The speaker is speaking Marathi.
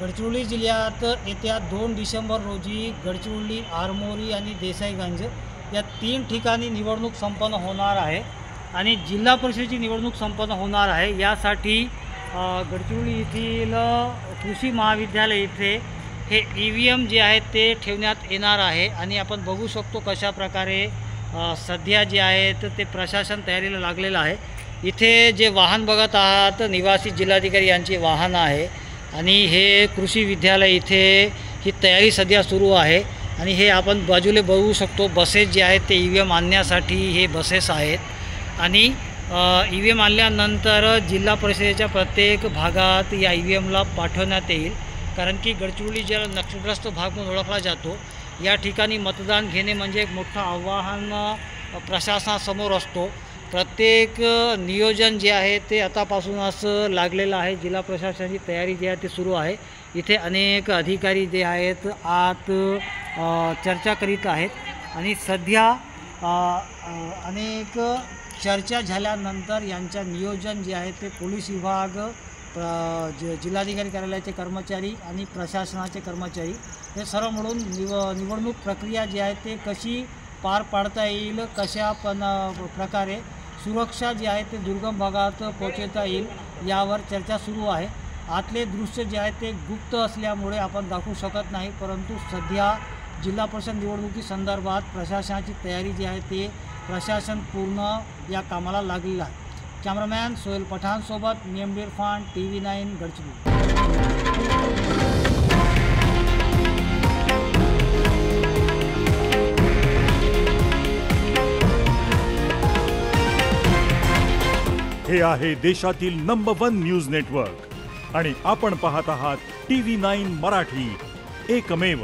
गडचिरोली जिल्ह्यात येत्या 2 डिसेंबर रोजी गडचिरोली, आरमोरी आणि देसाईगंज या 3 ठिकाणी निवडणूक संपन्न होणार आहे आणि जिल्हा परिषदेची निवडणूक संपन्न होणार आहे। यासाठी गडचिरोली येथील कृषी महाविद्यालय इथे हे EVM जे आहेत ते ठेवण्यात येणार आहे आणि आपण बघू शकतो कशा प्रकारे सध्या जे आहेत ते प्रशासन तयारीला लागलेलं आहे। इथे जे वाहन बघत आहात निवासी जिल्हाधिकारी यांचे वाहन आहे आणि हे कृषी विद्यालय इथे ही तयारी सध्या सुरू आहे आणि हे आपण बाजूला बघू शकतो बसेस जे आहेत ते EVM आणण्यासाठी हे बसेस आहेत आणि EVM आणल्यानंतर जिल्हा परिषदेच्या प्रत्येक भागात या EVMला पाठवण्यात येईल। कारण की गडचिरोली ज्याला नक्षलग्रस्त भाग म्हणून ओळखला जातो या ठिकाणी मतदान घेणे म्हणजे एक मोठं आव्हान प्रशासनासमोर असतो। प्रत्येक नियोजन जे आहे ते आतापासूनच लागलेलं आहे। जिल्हा प्रशासनाची तयारी जी आहे ती सुरू आहे। इथे अनेक अधिकारी जे आहेत आत चर्चा करीत आहेत आणि सध्या अनेक चर्चा झाल्यानंतर यांच्या नियोजन जे आहे ते पोलीस विभाग, जिल्हाधिकारी कार्यालयाचे कर्मचारी आणि प्रशासनाचे कर्मचारी हे सर्व मिळून निवडणूक प्रक्रिया जी आहे ते कशी पार पाडता येईल, कशा प्रकारे सुरक्षा जी आहे ते दुर्गम भागात पोहोचवता येईल यावर चर्चा सुरू आहे। आतले दृश्य जे आहे ते गुप्त असल्यामुळे आपण दाखवू शकत नाही, परंतु सध्या जिल्हा परिषद निवडणुकी संदर्भात प्रशासनाची तयारी जी आहे ते प्रशासन पूर्ण या कामाला लागलेलं आहे। कॅमेरामॅन सोहेल पठाण सोबत नियम इरफान, TV9 गडचिरोली। हे आहे देशातील नंबर 1 न्यूज नेटवर्क आणि आपण पाहत आहात TV9 मराठी, एकमेव।